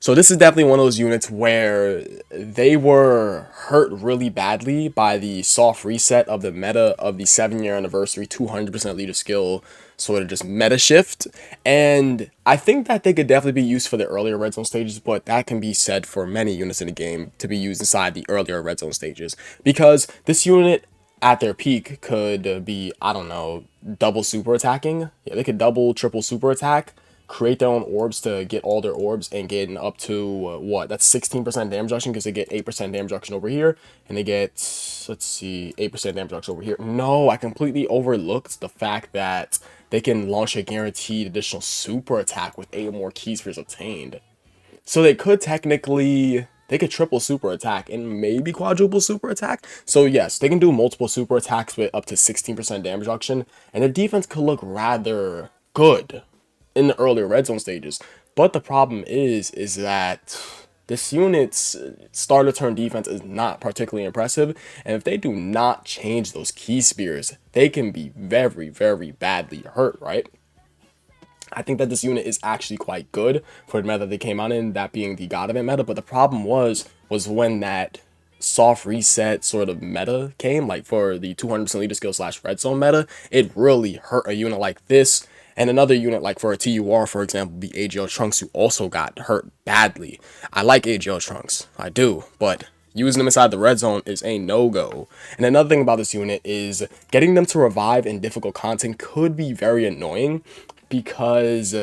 So this is definitely one of those units where they were hurt really badly by the soft reset of the meta of the 7-year anniversary 200% leader skill sort of just meta shift. And I think that they could definitely be used for the earlier red zone stages, but that can be said for many units in the game to be used inside the earlier red zone stages. Because this unit at their peak could be, I don't know, double super attacking. Yeah, they could double, triple super attack, create their own orbs to get all their orbs and get up to what? That's 16% damage reduction because they get 8% damage reduction over here, and they get, let's see, 8% damage reduction over here. No, I completely overlooked the fact that they can launch a guaranteed additional super attack with 8 or more key spheres obtained. So they could triple super attack and maybe quadruple super attack. So yes, they can do multiple super attacks with up to 16% damage reduction, and their defense could look rather good in the earlier red zone stages. But the problem is that this unit's starter turn defense is not particularly impressive, and if they do not change those key spears, they can be very, very badly hurt, right? I think that this unit is actually quite good for the meta they came out in, that being the God Event meta. But the problem was when that soft reset sort of meta came, like for the 200% leader skill slash red zone meta, it really hurt a unit like this. And another unit like for a TUR, for example, be AGL Trunks, who also got hurt badly. I like AGL Trunks, I do, but using them inside the red zone is a no-go. And another thing about this unit is getting them to revive in difficult content could be very annoying because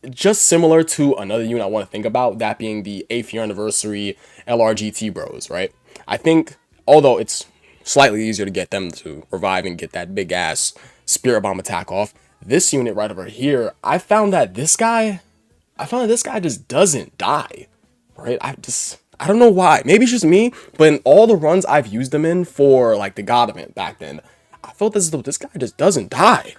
just similar to another unit I want to think about, that being the 8th year anniversary LRGT bros, right? I think, although it's slightly easier to get them to revive and get that big ass spirit bomb attack off, this unit right over here, I found that this guy just doesn't die, right? I don't know why. Maybe it's just me, but in all the runs I've used them in for like the God event back then, I felt as though this guy just doesn't die.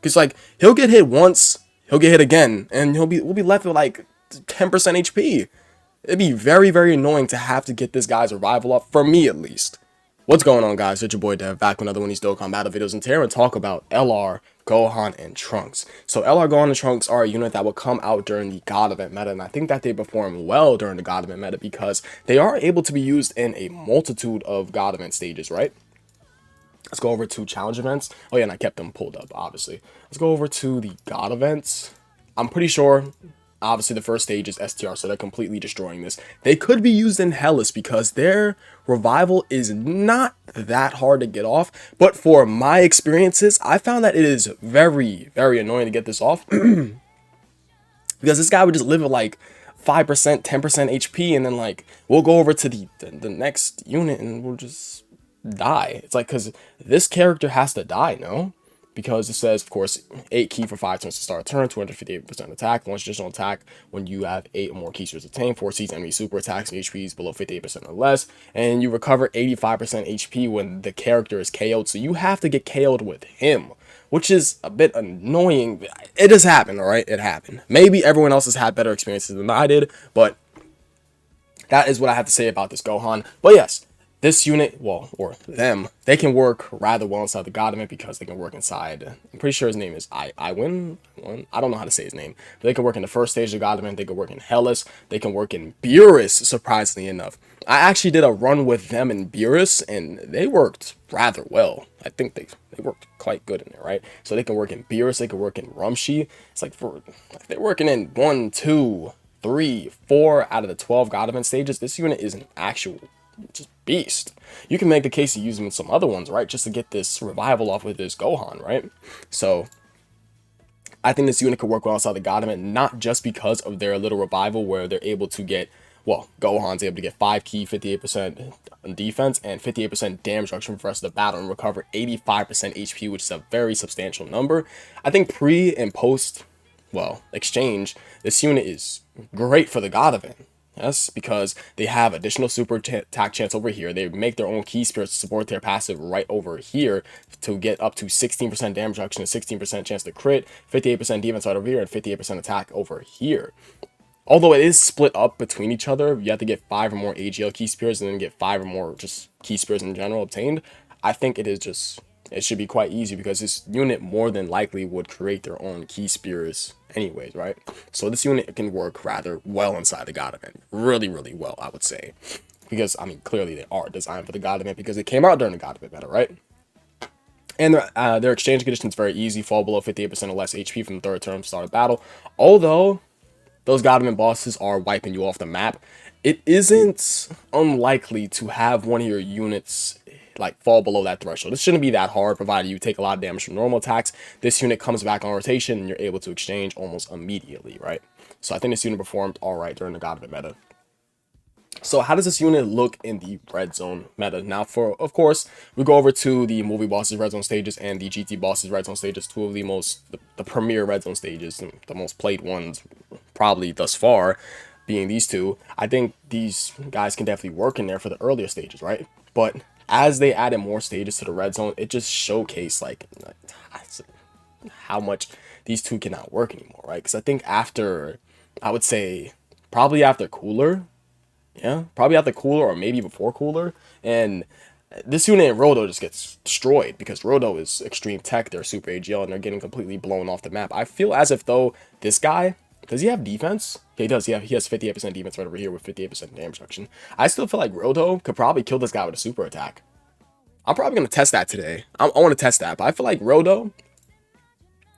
Cause like he'll get hit once, he'll get hit again, and we'll be left with like 10% HP. It'd be very, very annoying to have to get this guy's revival up, for me at least. What's going on, guys? It's your boy Dev, back with another one of these Dokkan Battle videos, and today we're going to talk about LR, Gohan, and Trunks. So LR, Gohan, and Trunks are a unit that will come out during the God Event meta, and I think that they perform well during the God Event meta because they are able to be used in a multitude of God Event stages, right? Let's go over to challenge events. Oh yeah, and I kept them pulled up, obviously. Let's go over to the God events. I'm pretty sure, obviously, the first stage is STR, so they're completely destroying this. They could be used in Hellas because their revival is not that hard to get off. But for my experiences, I found that it is very, very annoying to get this off. Because this guy would just live at like 5%, 10% HP, and then like we'll go over to the next unit and we'll just die. It's like, because this character has to die, no? Because it says, of course, 8 key for 5 turns to start a turn, 258% attack, launch additional attack when you have 8 or more key spheres attained, 4 sees enemy super attacks and HPs below 58% or less, and you recover 85% HP when the character is KO'd, so you have to get KO'd with him, which is a bit annoying. It has happened, alright? It happened. Maybe everyone else has had better experiences than I did, but that is what I have to say about this Gohan. But yes, this unit, well, or them, they can work rather well inside the God event because they can work inside, I'm pretty sure his name is Iwin. I don't know how to say his name. But they can work in the first stage of the God event, they can work in Hellas, they can work in Beerus, surprisingly enough. I actually did a run with them in Beerus, and they worked rather well. I think they worked quite good in there, right? So they can work in Beerus, they can work in Rumshi. It's like they're working in 1, 2, 3, 4 out of the 12 God event stages. This unit is an actual just beast. You can make the case to use them in some other ones, right? Just to get this revival off with this Gohan, right? So I think this unit could work well outside the God event, not just because of their little revival where they're able to get, well, Gohan's able to get 5 key, 58% on defense, and 58% damage reduction for the rest of the battle and recover 85% HP, which is a very substantial number. I think pre and post, well, exchange, this unit is great for the God event. Yes, because they have additional super attack chance over here. They make their own key spirits to support their passive right over here to get up to 16% damage reduction and 16% chance to crit, 58% defense right over here, and 58% attack over here. Although it is split up between each other, you have to get 5 or more AGL key spears and then get 5 or more just key spears in general obtained. I think it is just it should be quite easy because this unit more than likely would create their own key spears anyways, right? So this unit can work rather well inside the God event. Really, really well, I would say. Because, I mean, clearly they are designed for the God event because it came out during the God event meta, right? And their exchange condition is very easy. Fall below 58% or less HP from the third turn start of battle. Although those Godman bosses are wiping you off the map, it isn't unlikely to have one of your units like fall below that threshold. This shouldn't be that hard, provided you take a lot of damage from normal attacks. This unit comes back on rotation and you're able to exchange almost immediately, right? So I think this unit performed all right during the Godman meta. So how does this unit look in the red zone meta? Now, of course, we go over to the movie bosses red zone stages and the GT bosses red zone stages, two of the premier red zone stages, the most played ones probably thus far, being these two. I think these guys can definitely work in there for the earlier stages, right? But as they added more stages to the red zone, it just showcased like how much these two cannot work anymore, right? Because I think after, I would say, probably after Cooler. Yeah, probably after Cooler or maybe before Cooler. And this unit in Roto just gets destroyed because Roto is extreme tech, they're super AGL, and they're getting completely blown off the map. I feel as if though this guy, does he have defense? Yeah, he does. Yeah, he has 58% defense right over here with 58% damage reduction. I still feel like Roto could probably kill this guy with a super attack. I'm probably going to test that today. I want to test that, but I feel like Roto,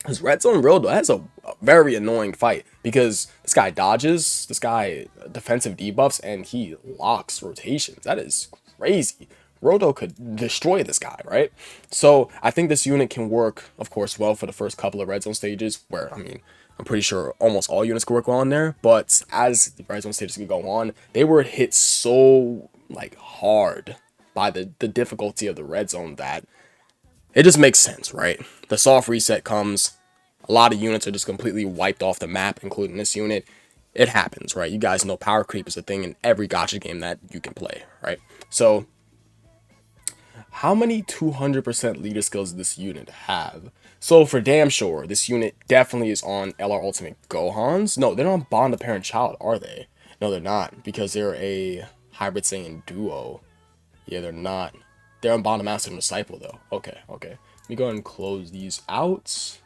his red zone Roto, that's a very annoying fight because this guy dodges, this guy defensive debuffs, and he locks rotations. That is crazy. Roto could destroy this guy, right? So I think this unit can work, of course, well for the first couple of red zone stages where, I mean, I'm pretty sure almost all units could work well in there. But as the red zone stages could go on, they were hit so like hard by the difficulty of the red zone that it just makes sense, right? The soft reset comes, a lot of units are just completely wiped off the map, including this unit. It happens, right? You guys know power creep is a thing in every gacha game that you can play, right? So, how many 200% leader skills does this unit have? So, for damn sure, this unit definitely is on LR Ultimate Gohans. No, they're not on Bond of Parent Child, are they? No, they're not, because they're a hybrid Saiyan duo. Yeah, they're not. They're on Bond of Master and Disciple, though. Okay, okay. Let me go ahead and close these out.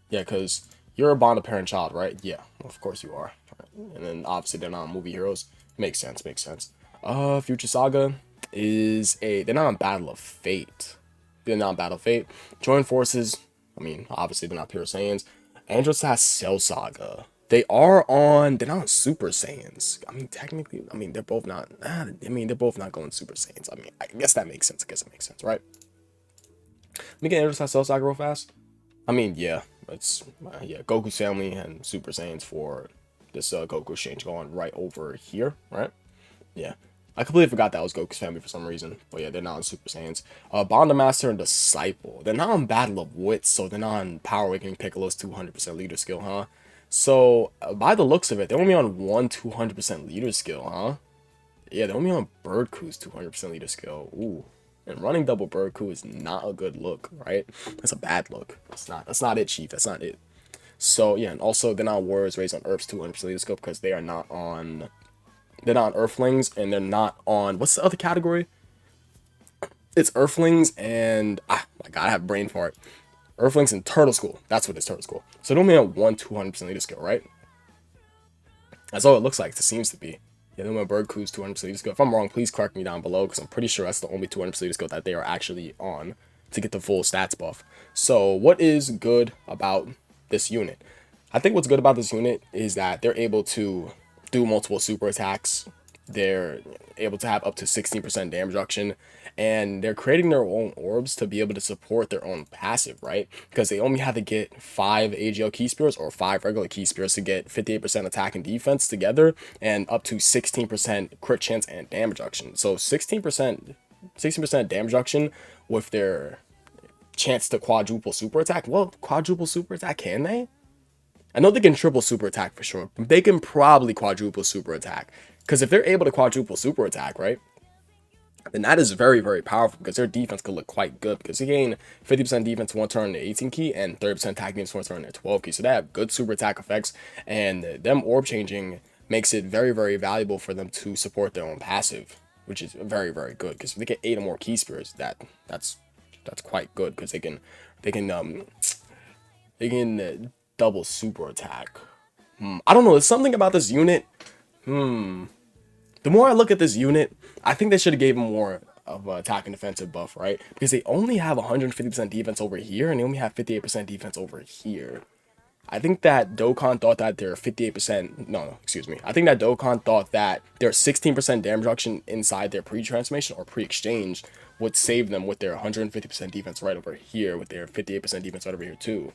Yeah, because you're a Bond of Parent Child, right? Yeah, of course you are. And then obviously they're not movie heroes. Makes sense, makes sense. Future Saga is they're not on Battle of Fate. They're not on Battle of Fate. Join forces. I mean, obviously they're not pure Saiyans. Andros has Cell Saga. They're not on Super Saiyans. I mean, technically, I mean, they're both not, they're both not going Super Saiyans. I mean, I guess that makes sense. I guess it makes sense, right? Let me get Andros has Cell Saga real fast. I mean, yeah, it's yeah, Goku's family and Super Saiyans for this Goku exchange going right over here, right? Yeah, I completely forgot that was Goku's family for some reason, but yeah, they're not on Super Saiyans. Bond of Master and Disciple, they're not on Battle of Wits, so they're not on Power Awakening Piccolo's 200% leader skill, huh? So by the looks of it, they're only on one 200% leader skill, huh? Yeah, they're only on Bird Crew's 200% leader skill. Ooh. And running double Bird Crew is not a good look, right? That's a bad look. That's not it, Chief. That's not it. So yeah, and also they're not Warriors raised on Earth's 200% leader skill because they're not on Earthlings, and they're not on, what's the other category? It's Earthlings and my god, I have brain fart. Earthlings and Turtle School. That's what it's, Turtle School. So they're only on one 200% leader skill, right? That's all it looks like. It seems to be. Yeah, then when Bird Crew's 200% leader skill. If I'm wrong, please correct me down below, because I'm pretty sure that's the only 200% leader skill that they are actually on to get the full stats buff. So what is good about this unit? I think what's good about this unit is that they're able to do multiple super attacks. They're able to have up to 16% damage reduction, and they're creating their own orbs to be able to support their own passive, right? Because they only have to get 5 AGL key spears or 5 regular key spears to get 58% attack and defense together, and up to 16% crit chance and damage reduction. So 16% damage reduction with their chance to quadruple super attack. Well, quadruple super attack, can they? I know they can triple super attack for sure. They can probably quadruple super attack. Because if they're able to quadruple super attack, right, then that is very, very powerful, because their defense could look quite good, because they gain 50% defense one turn in their 18 key and 30% attack defense one turn in their 12 key. So they have good super attack effects, and them orb changing makes it very, very valuable for them to support their own passive, which is very, very good, because if they get 8 or more key spears, that's that's quite good because they can they can double super attack. I don't know. There's something about this unit. The more I look at this unit, I think they should have gave him more of an attack and defensive buff, right? Because they only have 150% defense over here, and they only have 58% defense over here. I think that Dokkan thought that they're 58%. No, excuse me. I think that Dokkan thought that their 16% damage reduction inside their pre-transformation or pre-exchange would save them with their 150% defense right over here, with their 58% defense right over here too.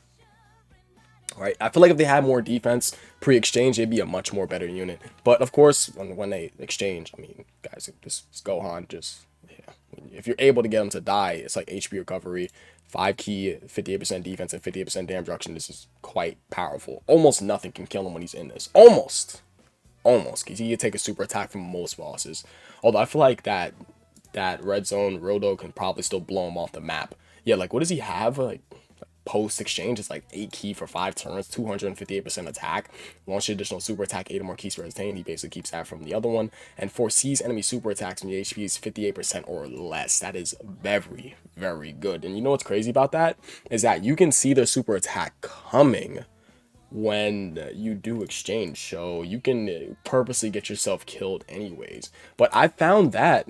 Right, I feel like if they had more defense pre-exchange, it'd be a much more better unit. But of course, when they exchange, I mean, guys, this Gohan just, yeah, if you're able to get him to die, it's like HP recovery, 5 key, 58% defense, and 58% damage reduction. This is quite powerful. Almost nothing can kill him when he's in this. Almost, because he can take a super attack from most bosses. Although I feel like that red zone Rodo can probably still blow him off the map. Yeah, like what does he have? Like post exchange, it's like 8 key for 5 turns, 258% attack, launch additional super attack, 8 or more keys for retain. He basically keeps that from the other one, and foresees enemy super attacks when the HP is 58% or less. That is very, very good. And you know what's crazy about that is that you can see their super attack coming when you do exchange, so you can purposely get yourself killed anyways. But I found that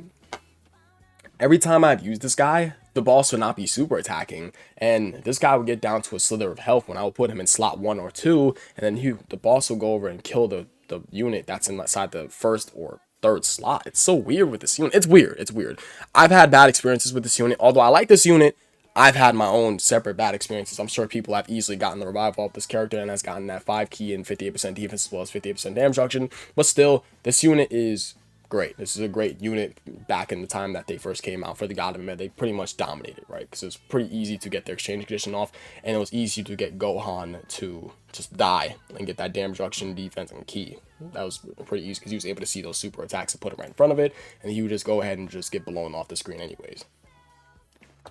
every time I've used this guy, the boss would not be super attacking, and this guy would get down to a slither of health when I would put him in slot 1 or 2, and then the boss will go over and kill the unit that's inside the first or third slot. It's so weird with this unit. It's weird. I've had bad experiences with this unit. Although I like this unit, I've had my own separate bad experiences. I'm sure people have easily gotten the revival of this character and has gotten that 5 key and 58% defense as well as 58% damage reduction. But still, this unit is great. This is a great unit. Back in the time that they first came out for the God of Meta, they pretty much dominated, right? Because it was pretty easy to get their exchange condition off, and it was easy to get Gohan to just die and get that damage reduction, defense, and key. That was pretty easy because he was able to see those super attacks and put it right in front of it, and he would just go ahead and just get blown off the screen anyways.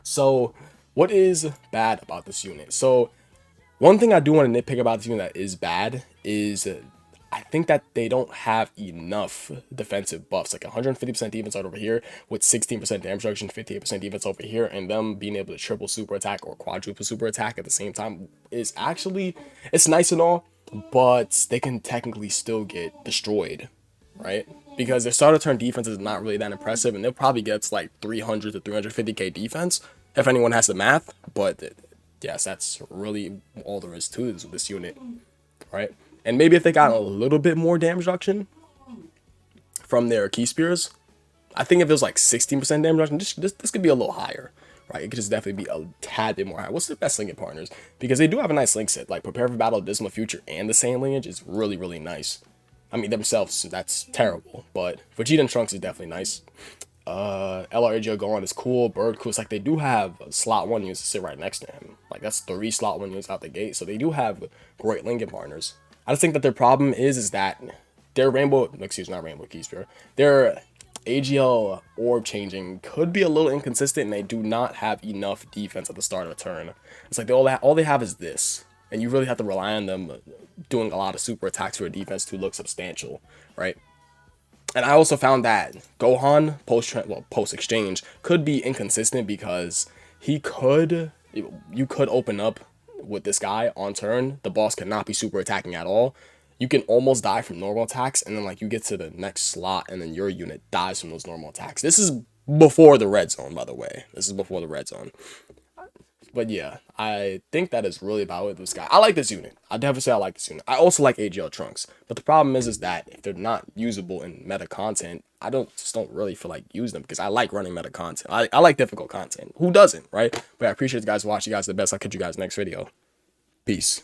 So what is bad about this unit? So one thing I do want to nitpick about this unit that is bad is I think that they don't have enough defensive buffs. Like 150% defense out over here with 16% damage reduction, 58% defense over here, and them being able to triple super attack or quadruple super attack at the same time is actually, it's nice and all, but they can technically still get destroyed, right? Because their start of turn defense is not really that impressive, and they'll probably get to like 300 to 350k defense if anyone has the math. But yes, that's really all there is to this unit, right? And maybe if they got a little bit more damage reduction from their key spears, I think if it was like 16% damage reduction, this could be a little higher, right? It could just definitely be a tad bit more high. What's the best linking partners? Because they do have a nice link set. Like Prepare for Battle of Dismal Future and the Saiyan lineage is really, really nice. I mean, themselves, that's terrible. But Vegeta and Trunks is definitely nice. LRAGO Gohan is cool. Bird cool. It's like they do have slot 1 units to sit right next to him. Like that's 3 slot 1 units out the gate. So they do have great linking partners. I just think that their problem is that their Rainbow Key Spear, their AGL orb changing could be a little inconsistent, and they do not have enough defense at the start of a turn. It's like all they have is this, and you really have to rely on them doing a lot of super attacks for a defense to look substantial, right? And I also found that Gohan post exchange could be inconsistent because you could open up with this guy on turn, the boss cannot be super attacking at all. You can almost die from normal attacks, and then like you get to the next slot, and then your unit dies from those normal attacks. This is before the red zone, by the way. This is before the red zone. But yeah, I think that is really about it with this guy. I like this unit. I definitely say I like this unit. I also like AGL Trunks. But the problem is that if they're not usable in meta content, I just don't really feel like using them because I like running meta content. I like difficult content. Who doesn't, right? But I appreciate you guys watching. You guys are the best. I'll catch you guys next video. Peace.